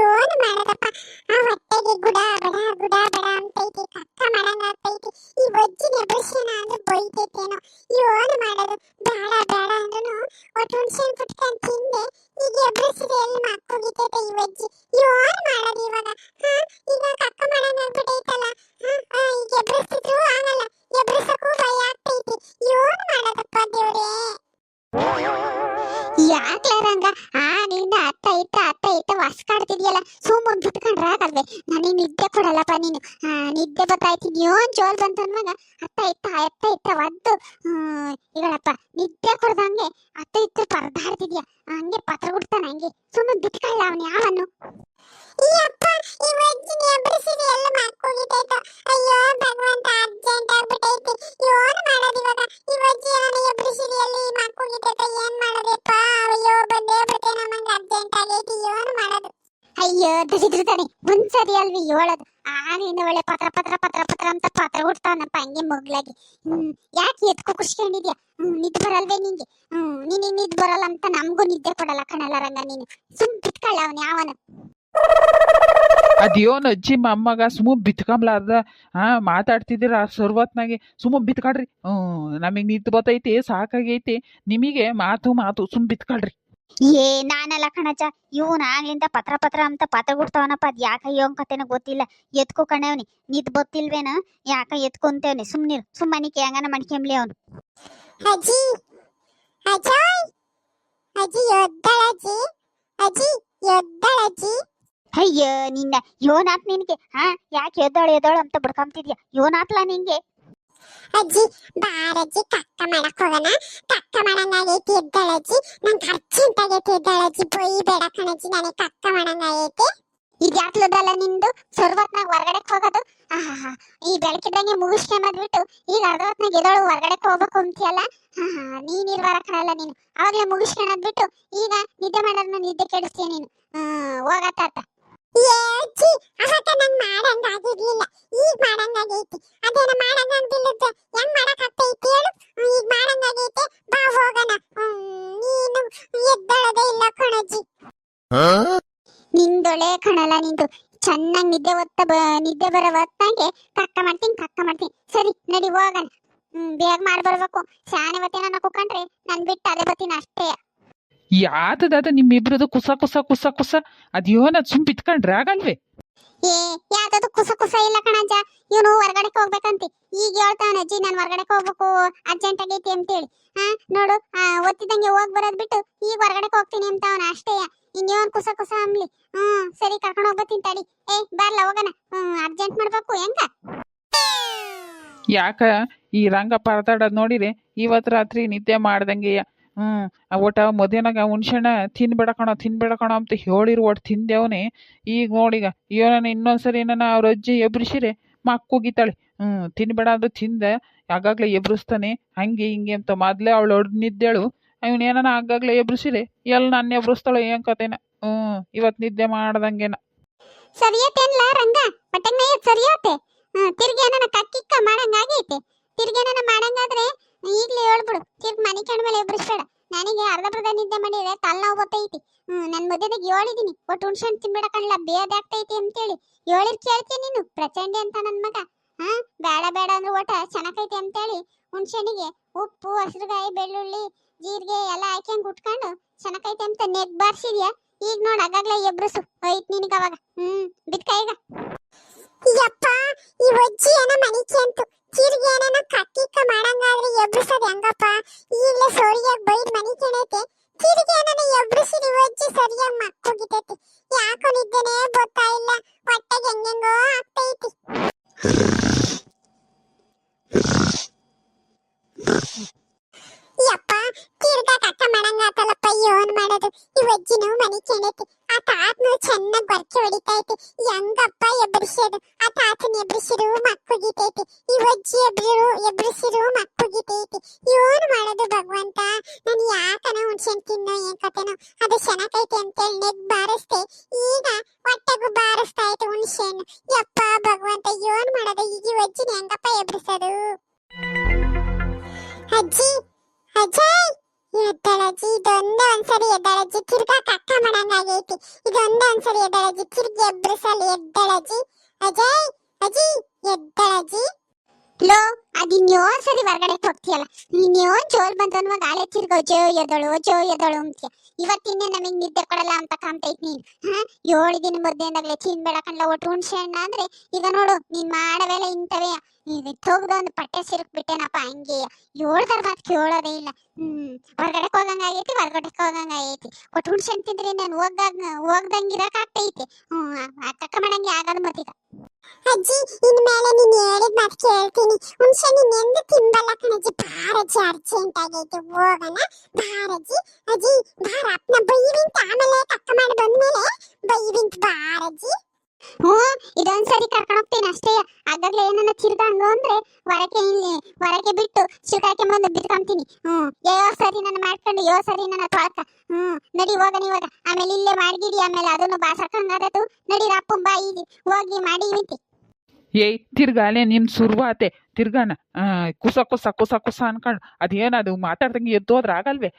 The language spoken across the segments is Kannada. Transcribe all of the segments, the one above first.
ಏನು ಮಾಡದಪ್ಪ. ಆ ಹೊಟ್ಟೆಗೆ ಗುಡ ಬಡ ಅಂತೈತಿ, ಕಕ್ಕ ಮಾಡಂಗ ಆಗ್ತೈತಿ. ಈ ಒಜ್ಜಿನ ಎಬ್ರಿಸೇನ ಅಂದ್ರೆ ಬೈತೈತೇನೋ. ಏನು ಮಾಡೋದು, ಬೇಡ ಅಂದ್ರೂ ಒಟ್ಟು ಹುಣ್ಸೆನ್ ಕುಟ್ಕೊಂಡ್ ತಿಂದೆ. ಈಗ ಎಬ್ರಿಸಿದ್ರೆ ಎಲ್ಲಿ ಮಕ್ಕೋಗಿತೈತೆ ಈ ಒಜ್ಜಿ. ಏನು ಮಾಡೋದು ಇವಾಗ? ಈಗ ಕಕ್ಕ ಮಾಡಂಗ ಆಗ್ಬಿಟ್ಟೈತಲ್ಲ. ಈಗ ಎಬ್ರಿಸಿದ್ರು ಆಗಲ್ಲ, ಎಬ್ರಿಸಕ್ಕೂ ಭಯ ಆಗ್ತೈತಿ. ಏನು ಮಾಡೋದಪ್ಪ ದೇವ್ರೇ? ಯಾಕ್ಲ ರಂಗ ನಿಂದ ಅತ್ತ ಇತ್ತ ಹೊಸ್ಕಾಡ್ತಿದ್ಯಲ್ಲ, ಸುಮ್ಮನೆ ಬಿಟ್ಕೊಂಡ್ರ ಆಗಲ್ವೇ? ನನಗೆ ನಿದ್ದೆ ಕೊಡಲ್ಲಪ್ಪ ನೀನು. ನಿದ್ದೆ ಬತ್ತಾಯ್ತಿ, ಏನ್ ಜೋಲ್ ಬಂತನ್ವಾಗ ಅತ್ತ ಇತ್ತ ಒದ್ದು ಈಗಳಪ್ಪ ನಿದ್ದೆ ಕೊಡ್ದಂಗೆ ಅತ್ತ ಇತ್ತ ಪರದಾಡ್ತಿದ್ಯಾ. ಹಂಗೆ ಪತ್ರ ಬಿಡ್ತಾನ, ಹಂಗೆ ಸುಮ್ಮನೆ ಬಿಟ್ಕೊಳ್ಳ ಅವನು ಯಾವನು. ಈ ಅಪ್ಪ ಈ ವಜ್ಜಿನ ಎಬ್ರಿಸಿದ್ರೆ ಎಲ್ಲ ಮಕ್ಕೋಗಿತೈತೋ. ಅಯ್ಯೋ ಭಗವಂತ, ಅರ್ಜೆಂಟ್ ಆಗ್ಬಿಟ್ಟೈತಿ. ಏನು ಮಾಡೋದು ಇವಾಗ? ಈ ವಜ್ಜಿ ಏನೋ ಎಬ್ರಿಸಿದ್ರೆ ಎಲ್ಲಿ ಮಕ್ಕೋಗಿತೈತೋ, ಏನ್ ಮಾಡೋದಪ್ಪ? ಅಯ್ಯೋ ಬಂದೇ ಬಿಡ್ತೇನೆ, ನಮಗೆ ಅರ್ಜೆಂಟ್ ಆಗೈತಿ. ಏನು ಮಾಡೋದು? ಅಯ್ಯೋ ದರಿದ್ರತಾನೆ, ಒಂದ್ಸರಿ ಅಲ್ವಿ ಹೇಳೋದು. ಆಗಿಂದ ಒಳ್ಳೆ ಪತ್ರ ಅಂತ ಪತ್ರ ಹುಡ್ತಾವನಪ್ಪ ಹಂಗೆ ಮಗ್ಲಾಗಿ. ಯಾಕೆ ಎತ್ಕೊ ಕುಸ್ಕೊಂಡಿದ್ಯಾ? ನಿದ್ದೆ ಬರಲ್ವೇ ನಿಂಗೆ? ನಿನಗೆ ನಿದ್ದೆ ಬರಲ್ಲ ಅಂತ ನಮಗೂ ನಿದ್ದೆ ಕೊಡಲ್ಲ ಕಣಲ್ಲ ರಂಗ. ನೀನು ಸುಮ್ ಬಿಟ್ಕೊಳ್ಳ ಅವನು ಯಾವನು. ಅದೇನು ಅಜ್ಜಿ ಮೊಮ್ಮಗ ಸುಮ್ಮ ಬಿತ್ಕೊಂಬ್ಲಾರ್ದ ಮಾತಾಡ್ತಿದ್ದೀರ ಸರ್ವತ್ನಾಗೆ. ಸುಮ್ಮ ಬಿತ್ಕೊಳ್ರಿ. ನಮಗೆ ನಿಂತು ಬತ್ತೈತಿ, ಸಾಕಾಗೈತಿ. ನಿಮಗೆ ಮಾತು ಸುಮ್ ಬಿತ್ಕೊಳ್ರಿ. ನಾನಲ್ಲ ಕಣಜ, ಇವನ್ ಆಗ್ಲಿಂದ ಪತ್ರ ಅಂತ ಪತ್ರ ಬಿಡ್ತಾವನಪ್ಪ. ಅದ್ ಯಾಕ ಯೋನ್ ಕತೆನ ಗೊತ್ತಿಲ್ಲ. ಎತ್ಕೊ ಕಣವನಿ, ನಿದ್ ಗೊತ್ತಿಲ್ವೇನ? ಯಾಕ ಎತ್ಕೊಂತೇವನಿ? ಸುಮ್ನಿರು, ಸುಮ್ಮನಿಕೆ ಹೆಂಗನ ಮಣ್ಕೆಂಬ್ಲಿ ಅವನು. ಅಜ್ಜಿ ಅಜಯ್ ಅಜ್ಜಿ ಎದ್ದಳಜ್ಜಿ, ಅಜ್ಜಿ ಎದ್ದಳಜ್ಜಿ. ಅಯ್ಯೋ ನಿನ್ನ ಯೋನಾತ್ ನಿನ್ಗೆ. ಯಾಕೆ ಎದ್ದಳು ಅಂತ ಬಿಡ್ಕೊಂತಿದ್ಯಾ? ಯೋನಾತ್ಲ ನಿಂಗೆ? ಅಜ್ಜಿ ಬಾರಜ್ಜಿ, ಕಕ್ಕ ಮಾಡಕ್ ಹೋಗೋಣ. ಕಕ್ಕ ಮಾಡಂಗಾಗೈತಿ, ಎದ್ದಳಜ್ಜಿ. ನಂಗೆ ಅರ್ಜೆಂಟಾಗೈತಿ, ಎದ್ದಳಜ್ಜಿ. ಬೈಬೇಡ ಕಣಜ್ಜಿ, ನನಗೆ ಕಕ್ಕ ಮಾಡಂಗಾಗೈತಿ. ಈಗ ಯಾತ್ಲದಲ್ಲ ನಿಂದು ಸರ್ವತ್ನಾಗ ಹೊರಗಡೆ ಹೋಗೋದು? ಈ ಬೆಳಕಿದ್ದಂಗೆ ಮುಗಿಸ್ಕೊಂಬಂದ್ಬಿಟ್ಟು ಈಗ ಅರ್ಧ ಹೊತ್ನಾಗ ಎದಳು ಹೊರಗಡೆ ಹೋಗ್ಬೇಕು ಅಂತೀಯಲ್ಲ. ನೀನಿರ್ವಾರ ಕಣಲ್ಲ ನೀನು. ಅವಾಗಲೇ ಮುಗಿಸ್ಕೊಂಡ್ಬಿಟ್ಟು ಈಗ ನಿದ್ದೆ ಮಾಡೋದನ್ನ ನಿದ್ದೆ ಕೆಡಿಸ್ತೀಯ ನೀನು. ಹೋಗತ್ತಾತ. ಏಜ್ಜಿ ಅವತ್ತ ನಂಗೆ ಮಾಡಂಗಾಗಿರ್ಲಿಲ್ಲ, ಈಗ ಮಾಡಂಗಾಗೈತಿ. ಅದೇನ ಮಾಡಂಗಾಗಿಲ್ಲದ ಹೆಂಗ್ ಮಾಡಕ್ಕಾಗ್ತೈತಿ ಹೇಳು? ಈಗ ಮಾಡಂಗಾಗೈತೆ, ಬಾ ಹೋಗೋಣ. ನೀನು ಎದ್ದಳದೇ ಇಲ್ಲ ಕಣಜ್ಜಿ. ನಿಂದೊಳೆ ಕಣಲ್ಲ ನಿಂದು. ಚೆನ್ನಾಗಿ ನಿದ್ದೆ ಬರೋ ಹೊತ್ತಾಗೆ ಕಕ್ಕ ಮಾಡ್ತೀನಿ. ಸರಿ ನಡಿ ಹೋಗೋಣ. ಬೇಗ ಮಾಡ್ಬರ್ಬೇಕು. ಶಾನೆ ಹೊತ್ತೇನ ಕುಕ್ಕಂಡ್ರೆ ನನ್ ಬಿಟ್ಟು ಅದೇ ಬರ್ತೀನಿ ಅಷ್ಟೇ. ಯಾತದಾದ ನಿಮ್ಮಿಬ್ರದು ಕುಸ ಅದೇನ ಸುಮ್ ಬಿತ್ಕೊಂಡ್ರೆ ಆಗಲ್ವೇ? ಯಾವ್ದು ಕುಸ ಇಲ್ಲ ಕಣಜ್ಜ. ಇವನು ಹೊರಗಡೆ ಹೋಗ್ಬೇಕಂತ ಈಗ ಹೇಳ್ತಾವನ. ಅಜ್ಜಿ ನಾನು ಹೊರಗಡೆ ಹೋಗ್ಬೇಕು, ಅರ್ಜೆಂಟ್ ಆಗೈತಿ ಅಂತೇಳಿ. ನೋಡು, ಒತ್ತಿದಂಗೆ ಹೋಗ್ ಬರೋದ್ ಬಿಟ್ಟು ಈಗ ಹೊರಗಡೆ ಹೋಗ್ತೀನಿ ಅಂತ ಅವನ ಅಷ್ಟೇ. ಇನ್ನೇನ್ ಕುಸ ಅಂಬ್ಲಿ. ಸರಿ ಕರ್ಕೊಂಡು ಹೋಗ್ಬತ್ತೀನಿ ತಡಿ. ಬಾರ್ಲ ಹೋಗೋಣ. ಅರ್ಜೆಂಟ್ ಮಾಡ್ಬೇಕು ಹೆಂಗ? ಯಾಕ ಈ ರಂಗ ಪರದಾಡೋದ್ ನೋಡಿರಿ, ಇವತ್ ರಾತ್ರಿ ನಿದ್ದೆ ಮಾಡ್ದಂಗೆಯ. ಒಟ್ಟ ಮಧ್ಯಾಹ್ನಾಗ ಹುಣ್ಸೆಣ್ಣ ತಿನ್ಬೇಡ ಕಣೋ ಅಂತ ಹೇಳಿರು. ಒಟ್ಟು ತಿಂದೇವನೇ. ಈಗ ನೋಡಿಗ ಇವನ ಇನ್ನೊಂದ್ಸರಿ ಏನಾನ ಅವ್ರ ಅಜ್ಜಿ ಎಬ್ರಿಸಿರೆ ಮಕ್ಕೋಗಿತಾಳೆ. ತಿನ್ಬೇಡ ಅಂದ್ರೆ ತಿಂದೆ ಆಗಾಗ್ಲೇ ಎಬ್ರಿಸ್ತಾನೆ, ಹಂಗೆ ಹಿಂಗೆ ಅಂತ. ಮೊದ್ಲೇ ಅವಳು ನಿದ್ದೇಳು, ಇವನ್ ಏನಾನ ಆಗಾಗ್ಲೇ ಎಬ್ರಿಸಿರೆ ಎಲ್ಲ ನನ್ನ ಎಬ್ರಿಸ್ತಾಳೆ ಏನ್ ಕತೆನ. ಇವತ್ ನಿದ್ದೆ ಮಾಡ್ದಂಗೆನ. ಸರಿಯತ್ತೇನ್ಲ ರಂಗ? ಬಟ್ಟೆಗ್ ಮೇಯದ್ ಸರಿಯತ್ತೆ. ತಿರ್ಗಿ ಏನಾನ ಕಕ್ಕಿಕ್ಕ ಮಾಡಂಗಾಗೈತೆ. ತಿರ್ಗಿ ಏನಾನ ಮಾಡಂಗಾದ್ರೆ ಈಗ್ಲೇ ಹೇಳ್ಬಿಡು. ತಿರ್ಗಿ ಮನೆ ಕಣ್ಮೇಲೆ ಎಬ್ರಿಸ್ಬೇಡ. ನನಗೆ ಅರ್ಧ ನಿದ್ದೆ ಮಾಡಿದ್ರೆ ತಲೆನೋವು ಬರ್ತೈತಿ. ನನ್ ಮದ್ಯದಾಗ ಹೇಳಿದೀನಿ, ಒಟ್ಟು ಹುಣ್ಸೆಹಣ್ಣು ತಿನ್ಬೇಡ ಕಣ್ಲ, ಬೇದಾಗ್ತೈತಿ ಅಂತೇಳಿ. ಹೇಳಿರ್ ಕೇಳ್ತೀನಿ ನೀನು? ಪ್ರಚಂಡಿ ಅಂತ ನನ್ ಮಗ. ಬೇಡ ಅಂದ್ರೆ ಒಟ್ಟ ಚೆನ್ನಾಗೈತಿ ಅಂತೇಳಿ ಹುಣ್ಸೆಹಣ್ಣಿಗೆ ಉಪ್ಪು, ಹಸಿರುಗಾಯಿ, ಬೆಳ್ಳುಳ್ಳಿ, ಜೀರಿಗೆ ಎಲ್ಲ ಹಾಕ್ಯಂಗ್ ಉಟ್ಕೊಂಡು ಚೆನ್ನಾಗೈತಿ ಅಂತ ನೆಗ್ ಬಾರ್ಸಿದ್ಯಾ. ಈಗ ನೋಡ್ ಆಗಾಗ್ಲೇ ಎಬ್ರಿಸು ಐತ್ ನಿನಗ ಅವಾಗ. ಬಿಟ್ಕ ಈಗ. ಯಪ್ಪ ಈ ಒಜ್ಜಿ ಏನೋ ಮನಿಕೆ ಅಂತು. ತಿರ್ಗಿ ಏನೇನೋ ಕಕ್ಕಿಕ್ಕ ಮಾಡಂಗಾದ್ರೆ ಎಬ್ರಿಸೋದು ಹೆಂಗಪ್ಪ? ಈಗಲೇ ಸೋರಿಯಾಗಿ ಬೈದ್ ಮನಿಕೆಣೈತೆ. ತಿರ್ಗಿ ಏನೇನೋ ಎಬ್ರಿಸಿರಿ ಒಜ್ಜಿ ಸರಿಯಾಗಿ ಮಕ್ಕೋಗಿತೈತಿ. ಯಾಕೋ ನಿದ್ದೆನೇ ಗೊತ್ತಾ ಇಲ್ಲ, ಹೊಟ್ಟೆಗೆ ಹೆಂಗೆಂಗೋ ಆಗ್ತೈತಿ. ಯಪ್ಪ ತಿರ್ಗಾ ಕಕ್ಕ ಮಾಡಂಗಾತಲ್ಲಪ್ಪ. ಏನ್ ಮಾಡೋದು? ಈ ಒಜ್ಜಿನೂ ಮನಿಕೆಣೈತಿ. ಆ ತಾತನು ಚೆನ್ನಾಗಿ ಬರ್ಕೆ ಹೊಡಿತೈತಿ. ಹೆಂಗಪ್ಪ ಎಬ್ರಿಸೋದು? ಆ ತಾತನ ಎಬ್ರಿಸಿರು ಮಕ್ಕುಗಿತೈತಿ, ಈ ಒಜ್ಜಿ ಎಬ್ರಿಸಿರು ಮಕ್ಕುಗಿತೈತಿ. ಏನ್ ಮಾಡೋದು ಭಗವಂತ? ನಾನು ಯಾಕನ ಹುಣ್ಸೆನ್ ತಿನ್ನೋ ಏನ್ ಕತೆನೋ. ಅದು ಚೆನ್ನಾಗೈತಿ ಅಂತೇಳಿ ನೆಗ್ ಬಾರಿಸ್ತೆ, ಈಗ ಹೊಟ್ಟೆಗೂ ಬಾರಿಸ್ತಾ ಐತೆ ಹುಣ್ಸೆನ್. ಯಪ್ಪ ಭಗವಂತ ಏನ್ ಮಾಡೋದು? ಈಗ ಈ ಒಜ್ಜಿನ ಹೆಂಗಪ್ಪ ಎಬ್ರಿಸೋದು? ಅಜ್ಜಿ ಅಜಯ್ ಎದ್ದಳಜ್ಜಿ, ಇದೊಂದೇ ಒಂದ್ಸರಿ ಎದ್ದಳಜ್ಜಿ. ತಿರ್ಗಾ ಕಕ್ಕ ಮಾಡಂಗ ಆಗೈತಿ. ಇದೊಂದೇ ಒಂದ್ಸರಿ ಎದ್ದಳಜ್ಜಿ, ತಿರ್ಗಿ ಎಬ್ರಿಸಲ್ಲಿ ಎದ್ದಳಜ್ಜಿ. ಅಜಯ್ ಅಜ್ಜಿ ಎದ್ದಳಜ್ಜಿ. ಲೋ ಅದಿನ್ಯೋ ಸರಿ ಹೊರಗಡೆ ಹೋಗ್ತೀಯಲ್ಲ, ನೀನ್ಯೋ ಜೋಲ್ ಬಂದನ್ವಾಗ ಗಾಳಿ ತಿರ್ಗೋ ಜೋ ಎದ್ದಳು ಅಂತೀಯ. ಇವತ್ತಿನ್ನೇ ನಮಗ್ ನಿದ್ದೆ ಕೊಡಲ್ಲ ಅಂತ ಕಾಣ್ತೈತಿ ನೀನು. 7 ದಿನ ಮದ್ದೆಂದಾಗ್ಲೇ ತಿನ್ಬೇಡ ಕಣ್ಲ ಒಟ್ಟು ಹುಣ್ಸೆ ಹಣ್ಣ ಅಂದ್ರೆ ಈಗ ನೋಡು ನೀನ್ ಮಾಡವೆಲ್ಲ ಇಂತವೇ. ಹೋಗ್ದ ಒಂದು ಪಟ್ಟೆ ಸಿರುಕ್ ಬಿಟ್ಟೆನಪ್ಪ ಹಂಗೆ. 7 ಮಾತು ಕೇಳೋದೇ ಇಲ್ಲ. ಹೊರಗಡೆ ಹೋಗಂಗಾಗೈತಿ ಒಟ್ಟು ಹುಣ್ಸೆ ಹಣ್ಣು ತಿಂದ್ರೆ ನಾನು ಹೋಗ್ದಂಗಿರಕ್ ಆಗ್ತೈತಿ. ಅಕ್ಕ ಮಾಡಂಗೆ ಆಗದ ಮತ್ತೀಗ. ಅಜ್ಜಿ ಇನ್ಮೇಲೆ ನೀನ್ ಹೇಳಿದ್ ಮಾತು ಕೇಳ್ತೀನಿ. ಹುಣ್ಸೆ ನೀನ್ ಎಂದು ತಿಂಬಲ್ಲ ಕಣಜ್ಜಿ. ಬಾರಜ್ಜಿ ಅರ್ಜೆಂಟ್ ಆಗೈತೆ ಹೋಗೋಣ ಬಾರಜ್ಜಿ. ಅಜ್ಜಿ ಬಾರ ಅಪ್ಪನ ಬೈವಿಂತ ಆಮೇಲೆ ಕಕ್ಕ ಮಾಡಿ ಬಂದ್ಮೇಲೆ ಬೈವಿಂತ ಬಾರಜ್ಜಿ. ಇದೊಂದ್ಸರಿ ಕರ್ಕೊಂಡು ಹೋಗ್ತೀನಿ ಅಷ್ಟೇ. ಆಗಾಗ್ಲೇ ಏನನ್ನ ತಿರ್ಗಂಗು ಅಂದ್ರೆ ಹೊರಗೆ ಬಿಟ್ಟು ಶಿಕಾಕೆ ಬಂದು ಬಿದ್ಕೊಂತೀನಿ. ಸರಿ ನನ್ನ ಮಾಡ್ಕೊಂಡು ಸರಿ ನನ್ನ ತೊಳಕ. ನಡಿ ಹೋಗನಿ ಇವಾಗ. ಆಮೇಲೆ ಇಲ್ಲೇ ಮಾಡ್ಗಿಡಿ, ಆಮೇಲೆ ಅದನ್ನು ಬಾಸಕ್ಕಂಗದದು. ನಡಿ ರಪ್ಪಂಬ ಈಗ ಹೋಗಿ ಮಾಡಿ ಇವಿಂತಿ. ಏಯ್ ತಿರ್ಗಾಲೆ ನಿನ್ ಸುರ್ವಾತೆ ತಿರ್ಗಾನ ಕುಸ ಅನ್ಕೊಂಡು ಅದೇನದು ಮಾತಾಡ್ದಂಗೆ ಎದ್ದೋದ್ರ ಆಗಲ್ವೇ?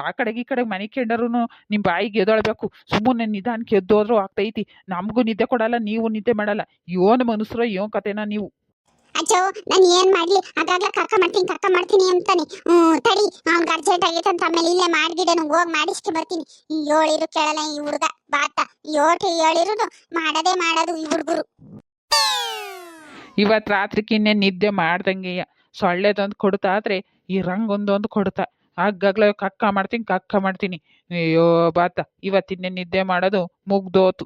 ಆ ಕಡೆಗೆ ಈ ಕಡೆಗೆ ಮನೆ ಕೆಂಡರು ನಿಮ್ ಬಾಯಿಗೆ ಎದ್ದೊಳ್ಬೇಕು. ಸುಮ್ಮನೆ ನಿಧಾನಕ್ಕೆ ಎದ್ದೋದ್ರು ಆಗ್ತೈತಿ. ನಮಗೂ ನಿದ್ದೆ ಕೊಡಲ್ಲ, ನೀವು ನಿದ್ದೆ ಮಾಡಲ್ಲ. ಯೋನ್ ಮನುಷ್ಯರೋ ಯೋ ಕತೆನ ನೀವು. ಅಜ್ಜೋ ನಾನು ಏನ್ ಮಾಡ್ಲಿ, ಅದಾಗ್ಲ ಕರ್ಕ ಮಾಡ್ತೀನಿ ಅಂತಾನೆ. ತಡಿ ಅವ್ನ್ಗೆ ಅರ್ಜೆಂಟ್ ಆಗೈತೆ ಅಂತ ಆಮೇಲೆ ಇಲ್ಲೇ ಮಾಡ್ಗಿಡ ಹೋಗಿ ಮಾಡಿಸ್ಕೆ ಬರ್ತೀನಿ. 7 ಕೇಳಲ್ಲ ಈ ಹುಡುಗ ಬಾತ. 7 ಮಾಡೋದು ಈ ಹುಡುಗರು. ಇವತ್ತು ರಾತ್ರಿಕಿನ್ನೆ ನಿದ್ದೆ ಮಾಡ್ದಂಗೆಯ ಸೊಳ್ಳೆದೊಂದು ಕೊಡ್ತಾದ್ರೆ ಈ ರಂಗೊಂದೊಂದು ಕೊಡ್ತಾ ಆಗಾಗ್ಲೇ ಕಕ್ಕ ಮಾಡ್ತೀನಿ. ಅಯ್ಯೋ ಬಾತ ಇವತ್ತಿನ್ನೆ ನಿದ್ದೆ ಮಾಡೋದು ಮುಗ್ದೋತು.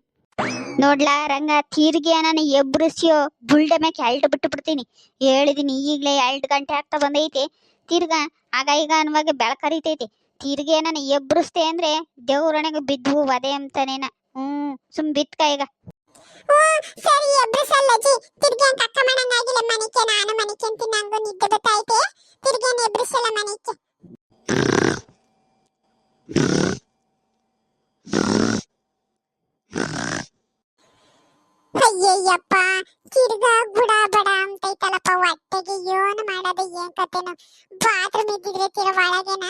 ನೋಡ್ಲಾ ರಂಗ, ತೀರ್ಗೆ ನಾನು ಎಬ್ರಿಸ್ಯೋ ಬುಲ್ಡೆ ಮ್ಯಾಕೆ ಎಲ್ಟ್ ಬಿಟ್ಟು ಬಿಡ್ತೀನಿ. ಹೇಳಿದೀನಿ ಈಗ್ಲೇ 2 ಗಂಟೆ ಆಗ್ತಾ ಬಂದೈತಿ. ತಿರ್ಗಾ ಈಗ ಅನ್ನುವಾಗ ಬೆಳಕರಿತೈತಿ. ತೀರ್ಗೆ ನಾನು ಎಬ್ರಿಸ್ತೆ ಅಂದ್ರೆ ದೇವ್ರಣೆಗೆ ಬಿದ್ದು ವದೆ ಅಂತಾನೇನ. ಸುಮ್ ಬಿತ್ಕ ಈಗ. ಸರಿ ಎಬ್ರಿಸಲ್ಲಜ್ಜಿ. ತಿರ್ಗೇನ್ ಕಕ್ಕ ಮಾಡಂಗಾಗಿಲ್ಲ ಮನಿಕೆ. ನಾನು ಮನಿಕೆ ಅಂತ ನಂಗೂ ನಿದ್ದೆ ಬತ್ತೈತೆ. ತಿರ್ಗೇನ್ ಎಬ್ರಿಸಲ್ಲ ಮನಿಕೆ. ಅಯ್ಯಯ್ಯಪ್ಪ ತಿರ್ಗ ಬುಡ ಬಡ ಅಂತೈತಲ್ಲಪ್ಪ ಹೊಟ್ಟೆಗೆ. ಏನು ಮಾಡೋದು ಏನ್ ಕತೆನು. ಬಾತ್ರೂಮ್ ಇದ್ದಿದ್ರೆ ಒಳಗೆನ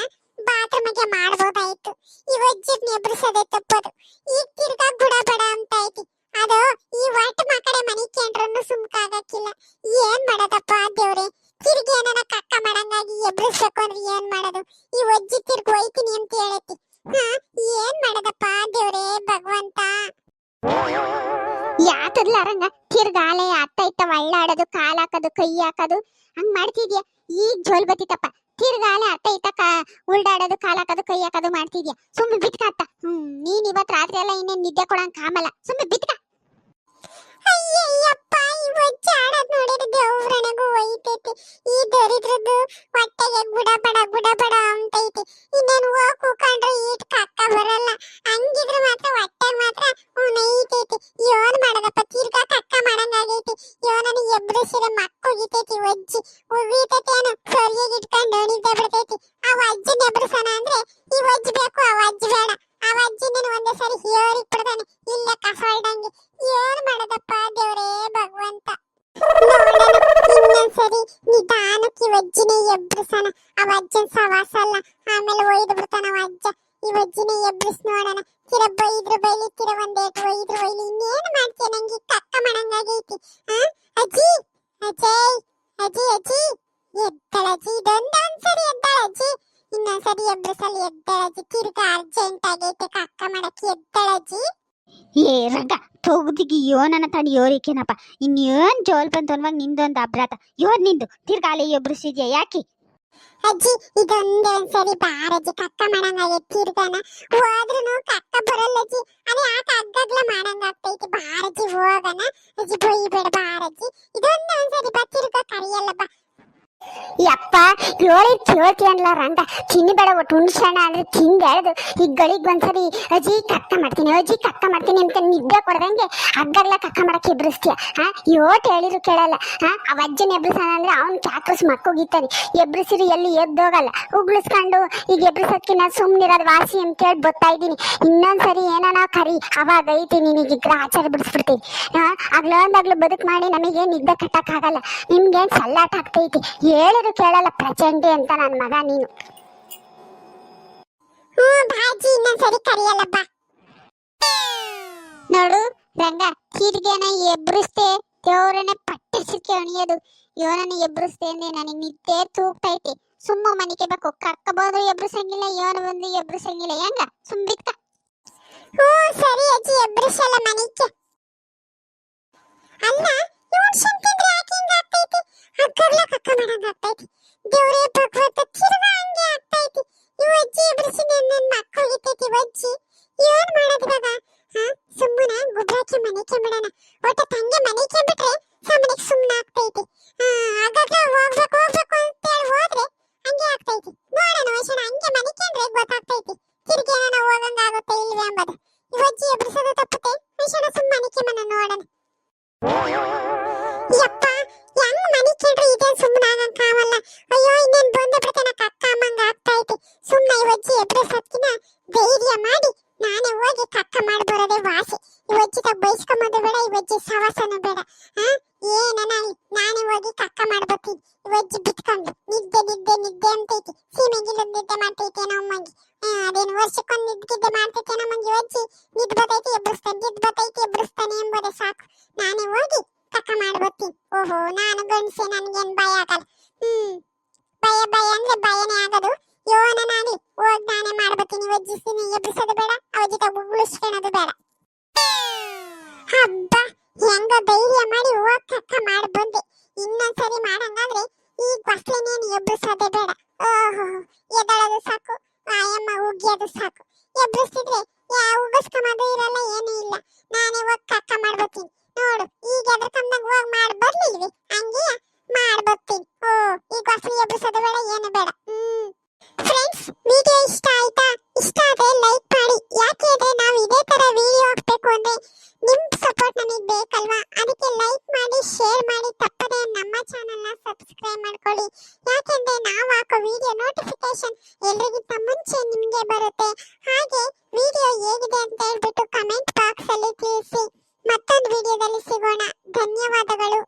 ಬಾತ್ರೂಮ್ಗೆ ಮಾಡ್ಬೋದಾಯ್ತು. ಇವಜ್ಜಿದ್ ಎಬ್ರಿಸೋದೇ ತಪ್ಪದು. ಈಗ ತಿರ್ಗಾ ಬುಡ ಬಡ ಅಂತ ಐತಿ. ಅದು ಈ ಒಟ್ಟು ಮಕ್ಕಳ ಮನಿ ಕೇಂದ್ರನ್ನು ಸುಮ್ಕಾಗಕ್ಕಿಲ್ಲ. ಏನ್ ಮಾಡೋದಪ್ಪ ದೇವ್ರೆ. ತಿರ್ಗಿ ಏನಾರ ಕಕ್ಕ ಮಾಡಂಗಾಗಿ ಎಬ್ರಿಸ್ಬೇಕು ಅಂದ್ರೆ ಏನ್ ಮಾಡೋದು. ಈ ಒಜ್ಜಿ ತಿರ್ಗಿ ಹೋಯ್ತೀನಿ ಅಂತ ಹೇಳೈತಿ. ಏನ್ ಮಾಡೋದಪ್ಪ ದೇವ್ರೆ ಭಗವಂತ. ಯಾತದ್ಲ ರಂಗ ತಿರ್ಗಾಲೆ ಅತ್ತ ಒಳ್ಳಾಡೋದು, ಕಾಲ್ ಹಾಕೋದು, ಕೈ ಹಾಕೋದು ಹಂಗ್ ಮಾಡ್ತಿದ್ಯಾ. ಈಗ ಜೋಲ್ ಬತ್ತಿತಪ್ಪ. ತಿರ್ಗಾಲೆ ಅತ್ತ ಉಲ್ಡಾಡೋದು, ಕಾಲ್ ಹಾಕೋದು, ಕೈ ಹಾಕೋದು ಮಾಡ್ತಿದ್ಯಾ. ಸುಮ್ಮನೆ ಬಿಟ್ಕಾತ. ನೀನ್ ಇವತ್ ರಾತ್ರಿ ಎಲ್ಲ ಇನ್ನೇನ್ ನಿದ್ದೆ ಕೊಡಂಗ್ ಕಾಮಲ್ಲ. ಸುಮ್ಮನೆ ಬಿಟ್ಕ. ಅಯ್ಯಯ್ಯಪ್ಪ ಇವತ್ತು ಆಡೋದ್ ನೋಡಿದ್ರೆ ದೇವ್ರಣೆಗೂ ಒಯ್ತೈತಿ. ಈ ದರಿದ್ರದ್ದು ಹೊಟ್ಟೆಗೆ ಗುಡ ಅಂತೈತಿ. ಇನ್ನೇನು ಹೋಗಿ ಕೂಕೊಂಡ್ರೆ ಈಟ್ ಕಕ್ಕ ಬರಲ್ಲ. ಹಂಗಿದ್ರೆ ಮಾತ್ರ ಹೊಟ್ಟೆ ಮಾತ್ರ ನೈತೈತಿ. ಏನ್ ಮಾಡೋದಪ್ಪ ತಿರ್ಗಾ ಕಕ್ಕ ಮಾಡಂಗಾಗೈತಿ. ಯೋನನ್ನು ಎಬ್ರಿಸಿದ ಮಕ್ಕುಗಿತೈತಿ. ಒಜ್ಜಿ ಉಗಿತೈತಿ ಏನು ಸರಿಯಾಗಿ ಇಟ್ಕೊಂಡು ನಿದ್ದೆ ಬಿಡ್ತೈತಿ. ಆ ಅಜ್ಜಿ ಎಬ್ರಿಸೋಣ ಅಂದ್ರೆ ಈ ಒಜ್ಜಿ ಬೇಕು, ಆ ಅಜ್ಜಿ ಬೇಡ. ಆ ಅಜ್ಜಿನ ಒಂದೇ ಸರಿ ಹೇಳಿ ಬಿಡ್ತಾನೆ ಇಲ್ಲ ಕಸ ಇಡಂಗೆ. ಏನ್ ಮಾಡೋದಪ್ಪ ದೇವ್ರೇ ಭಗವಂತ. ನೋಡೋಣ ಇನ್ನೊಂದ್ಸರಿ ನಿಧಾನಕ್ಕೆ ಇವಜ್ಜಿನೇ ಎಬ್ರಿಸೋಣ. ಆ ಅಜ್ಜನ್ ಸವಾಸ ಅಲ್ಲ, ಆಮೇಲೆ ಒಯ್ದು ಬಿಡ್ತಾನ ಅವ ಅಜ್ಜ. ಇವಜ್ಜಿನೇ ಎಬ್ರಿಸ್ ನೋಡೋಣ. ತಿರ ಬೈದ್ರು ಬೈಲಿ, ತಿರ ಒಂದೇಟು ಒಯ್ದ್ರು ಒಯ್ಲಿ. ಇನ್ನೇನು ಮಾಡ್ತೀಯ, ನಂಗೆ ಕಕ್ಕ ಮಾಡಂಗಾಗೈತಿ. ಅಜ್ಜಿ ಅಜಯ್ ಅಜ್ಜಿ ಎದ್ದಳಜ್ಜಿ. ಇದೊಂದೊಂದ್ಸರಿ ಎದ್ದಳಜ್ಜಿ. ಇನ್ನೊಂದ್ಸರಿ ಎಬ್ರಿಸಲ್ಲಿ ಎದ್ದಳಜ್ಜಿ. ತಿರ್ಗಾ ಅರ್ಜೆಂಟ್ ಆಗೈತೆ ಕಕ್ಕ ಮಾಡಕ್ಕೆ ಎದ್ದಳಜ್ಜಿ. ಏ ರಂಗ ತೊಗ್ದಿಗೆ ಯೋನನ ತಡಿ ಯೋರಿಕೇನಪ್ಪ. ಇನ್ನೇನ್ ಜೋಲ್ ಬಂತು ಅನ್ನುವಾಗ ನಿಂದೊಂದು ಅಬ್ರಾತ. ನಿಂದು ತಿರ್ಗಾಲೆ ಎಬ್ರಿಸಿದ್ಯಾ ಯಾಕೆ? ಅಜ್ಜಿ ಇದೊಂದೇ ಒಂದ್ಸರಿ ಬಾರಜ್ಜಿ. ಕಕ್ಕ ಮಾಡಂಗಾಗೈತಿ. ತಿರ್ಗಾನ ಹೋದ್ರೂ ಕಕ್ಕ ಬರಲ್ಲಜ್ಜಿ. ಅದೇ ಯಾಕೆ ಅಗ್ಗಗ್ಲ ಮಾಡಂಗಾಗ್ತೈತಿ. ಬಾರಜ್ಜಿ ಹೋಗೋಣ. ಅಜ್ಜಿ ಬೈಬೇಡ ಬಾರಜ್ಜಿ. ಇದೊಂದೇ ಒಂದ್ಸರಿ ಬಾ. ತಿರ್ಗಾ ಕರಿಯಲ್ಲ ಬಾ. ಯಪ್ಪ ಕೇಳ್ತಿ ಅನ್ಲ ರಂಗ. ತಿನ್ಬೇಡ ಒಟ್ಟು ಹುಣ್ಸಣ್ಣ ಅಂದ್ರೆ ತಿಂದು ಎಳ್ದು ಈಗ ಗಳಿಗೆ ಒಂದ್ಸರಿ ಅಜ್ಜಿ ಕಕ್ಕ ಮಾಡ್ತೀನಿ ಅಂತ ನಿದ್ದೆ ಕೊಡ್ದಂಗೆ ಹಗ್ಗಗ್ಲ ಕಕ್ಕ ಮಾಡಕ್ಕೆ ಎಬ್ರಿಸ್ತೀಯ. ಯೋಟ್ ಹೇಳಿದ್ರು ಕೇಳಲ್ಲ. ಆ ಅಜ್ಜನ ಎಬ್ರಿಸೋಣ ಅಂದ್ರೆ ಅವ್ನ್ ಕ್ಯಾಕ್ರಸ್ ಮಕ್ಕೋಗಿತ್ತಾನೆ. ಎಬ್ರಿಸಿರು ಎಲ್ಲಿ ಎದ್ದೋಗಲ್ಲ. ಉಗ್ಳಿಸ್ಕೊಂಡು ಈಗ ಎಬ್ರಿಸೋದ್ಕಿನ್ನ ಸುಮ್ನಿರೋದು ವಾಸಿ ಅಂತ ಹೇಳಿ ಬರ್ತಾ ಇದ್ದೀನಿ. ಇನ್ನೊಂದ್ಸರಿ ಏನಾನ ಕರಿ ಅವಾಗ ಐತಿ ನಿನಗೆ ಗ್ರಾಚಾರ ಬಿಡಿಸ್ಬಿಡ್ತೀನಿ. ಆಗ್ಲೊಂದಾಗ್ಲೂ ಬದುಕು ಮಾಡಿ ನಮಗೆ ನಿದ್ದೆ ಕಟ್ಟಕ್ಕಾಗಲ್ಲ. ನಿಮ್ಗೇನ್ ಸಲ್ಲಾಟ ಆಗ್ತೈತಿ. ಹೇಳಿದ್ರು ಕೇಳಲ್ಲ ಪ್ರಚಂಡಿ ಅಂತ ನನ್ನ ಮಗ ನೀನು. ಬಾಜಿ ಇನ್ನೊಂದ್ಸರಿ ಕರಿಯಲ್ಲ ಬಾ. ರಂಗ ತಿರ್ಗೇನ ಎಬ್ರಿಸ್ತೆ ದೇವ್ರನ್ನೇ ಪಟ್ಟಿಸಿಕೆ ಅಣಿಯೋದು ಇವನನ್ನ ಎಬ್ರಿಸ್ತೆ ಅಂದ್ರೆ ನನಗೆ ನಿದ್ದೆ ತೂಗ್ತೈತಿ ಸುಮ್ಮ ಮನಿಕೆ ಬೇಕು ಕಕ್ಕ ಬಂದ್ರು ಎಬ್ರಿಸಂಗಿಲ್ಲ ಇವನು ಬಂದು ಎಬ್ರಿಸಂಗಿಲ್ಲ ಹೆಂಗ ಸುಮ್ಬಿತ್ತ ಹ್ಞೂ ಸರಿ ಅಜ್ಜಿ ಎಬ್ರಿಸಲ್ಲ ಮನಿಕೆ ಅಲ್ಲ ಇವನ್ ಸುಮ್ತಿದ್ರೆ ಯಾಕೆ ಹಿಂಗ ಆಗ್ತೈತಿ ಹಗ್ಗರ್ಲ ಕಕ್ಕ ಮಾಡಂಗ ಆಗ್ತೈತಿ ದೇವ್ರೇ ಭಗವಂತ ತಿರ್ಗ ಹಂಗೆ ಆಗ್ತೈತಿ ಇವ ಅಜ್ಜಿ ಎಬ್ರಿಸಿ ನನ್ನ ಮಕ್ಕಳಿಗೈತಿ ಅಜ್ಜಿ ಏನ್ ಮಾಡೋದಿವಾಗ ಹಾ ಸುಮ್ಮನೆ ಗುಬ್ರಾಕಿ ಮನಿಕೆ ಬಿಡೋಣ ಒಟ್ಟ ತಂಗೆ ಮನಿಕೆ ಬಿಟ್ರೆ ಸಾಮಾನ್ಯಕ್ಕೆ ಸುಮ್ಮನೆ ಆಗ್ತೈತಿ ಆಗಾಗ ಹೋಗ್ಬೇಕು ಅಂತೇಳಿ ಹೋದ್ರೆ ಹಂಗೆ ಆಗ್ತೈತಿ ನೋಡೋಣ ವೈಶಣ ಹಂಗೆ ಮನಿಕೆ ಅಂದ್ರೆ ಗೊತ್ತಾಗ್ತೈತಿ ತಿರ್ಗಿ ಏನೋ ಹೋಗಂಗ ಆಗುತ್ತೆ ಇಲ್ವೇ ಎಂಬುದು ಇವಜ್ಜಿ ಎಬ್ರಿಸೋದು ತಪ್ಪುತ್ತೆ ವೈಶಣ ಸುಮ್ಮ ಮನಿಕೆ ಮನ ನೋಡೋಣ ಯಪ್ಪ ಹೆಂಗ್ ಮನಿಕೆಂಡ್ರೆ ಇದೇನ್ ಸುಮ್ಮನೆ ಆಗಂಗ ಕಾವಲ್ಲ ಅಯ್ಯೋ ಇನ್ನೇನ್ ಬಂದ ಬಿಡ್ತೇನ ಕಕ್ಕ ಅಮ್ಮಂಗ ಆಗ್ತೈತಿ ಸುಮ್ಮನೆ ಇವಜ್ಜಿ ಎಬ್ರಿಸೋದ್ಕಿನ ಧೈರ್ಯ ಮಾಡಿ ನಾನೇ ಹೋಗಿ ಕಕ್ಕ ಮಾಡಿ ಬರೋದೇ ವಾಸಿ ಇವಜ್ಜಿದಾಗ ಬೈಸ್ಕೊಂಬಂದು ಬೇಡ ಇವಜ್ಜಿ ಸವಾಸನೂ ಬೇಡ ಏನನ ನಾನೇ ಹೋಗಿ ಕಕ್ಕ ಮಾಡ್ಬತ್ತೀನಿ ಇವಜ್ಜಿ ಬಿತ್ಕೊಂಡು ನಿದ್ದೆ ಅಂತೈತಿ ಸೀಮೆಗಿಲ್ಲದ ನಿದ್ದೆ ಮಾಡ್ತೈತಿ ಏನೋ ಅಮ್ಮಂಗಿ ಅದೇನು ವರ್ಷಕ್ಕೊಂದು ನಿದ್ದೆ ಮಾಡ್ತೈತಿ ಏನೋ ಅಮ್ಮಂಗಿ ಇವಜ್ಜಿ ನಿದ್ ಬತ್ತೈತಿ ಎಬ್ರಿಸ್ತಾನೆ ಎಂಬುದೇ ಸಾಕು ನಾನೇ ಹೋಗಿ ಕಕ್ಕ ಮಾಡ್ಬತ್ತೀನಿ ಓಹೋ ನಾನು ಗಂಡಸೆ ನನ್ಗೇನ್ ಭಯ ಆಗಲ್ಲ ಭಯ ಅಂದ್ರೆ ಭಯನೇ ಆಗೋದು ಯೋನ ನಾನಿ ಹೋಗಿ ನಾನೇ ಮಾಡ್ಬತ್ತೀನಿ ಇವಜ್ಜಿ ಸೀನೆ ಎಬ್ರಿಸೋದು ಬೇಡ ಅವಜ್ಜಿತ ಉಗುಳಿಸ್ಕೊಳೋದು ಬೇಡ ಹಬ್ಬ ಹೆಂಗ ಧೈರ್ಯ ಮಾಡಿ ಹೋಗ್ ಕಕ್ಕ ಮಾಡಿ ಬಂದೆ ಇನ್ನೊಂದ್ಸರಿ ಮಾಡಂಗಾದ್ರೆ ಈ ಬಸ್ಲಿನೇನು ಎಬ್ರಿಸೋದೇ ಬೇಡ ಓಹೋ ಎದಳೋದು ಸಾಕು ಆಯಮ್ಮ ಉಗಿಯೋದು ಸಾಕು ಎಬ್ರಿಸ್ತಿದ್ರೆ ಉಗಿಸ್ಕೊಂಬದು ಇರಲ್ಲ ಏನೂ ಇಲ್ಲ ನಾನೇ ಹೋಗಿ ಕಕ್ಕ ಮಾಡ್ಬತ್ತೀನಿ ನೋಡು ಈಗ ಎದ್ರಕಂದಾಗ ಹೋಗಿ ಮಾಡಿ ಬರ್ಲಿಲ್ವಿ ಹಂಗೆ ಮಾಡ್ಬತ್ತೀನಿ ಓ ಈಗ ಬಸ್ಲಿ ಎಬ್ರಿಸೋದು ಬೇಡ ಏನು ಬೇಡ ಫ್ರೆಂಡ್ಸ್ ವಿಡಿಯೋ ಇಷ್ಟ ಆಯ್ತಾ ಇಷ್ಟ ಆದ್ರೆ ಲೈಕ್ ಮಾಡಿ ಯಾಕೆ ಅಂದ್ರೆ ನಾವು ಇದೇ ತರ ವಿಡಿಯೋ ಹಾಕ್ಬೇಕು ಅಂದ್ರೆ ನಿಮ್ ಸಪೋರ್ಟ್ ನಮಗೆ ಬೇಕಲ್ವಾ ಅದಕ್ಕೆ ಲೈಕ್ ಮಾಡಿ ಶೇರ್ ಮಾಡಿ ತಪ್ಪದೆ ನಮ್ಮ ಚಾನೆಲ್ ನ ಸಬ್ಸ್ಕ್ರೈಬ್ ಮಾಡ್ಕೊಳ್ಳಿ ಯಾಕೆಂದ್ರೆ ನಾವು ಹಾಕೋ ವಿಡಿಯೋ ನೋಟಿಫಿಕೇಶನ್ ಎಲ್ರಿಗಿಂತ ಮುಂಚೆ ನಿಮ್ಗೆ ಬರುತ್ತೆ ಹಾಗೆ ವಿಡಿಯೋ ಹೇಗಿದೆ ಅಂತ ಹೇಳ್ಬಿಟ್ಟು ಕಮೆಂಟ್ ಬಾಕ್ಸ್ ಅಲ್ಲಿ ತಿಳಿಸಿ ಮತ್ತೊಂದು ವಿಡಿಯೋದಲ್ಲಿ ಸಿಗೋಣ ಧನ್ಯವಾದಗಳು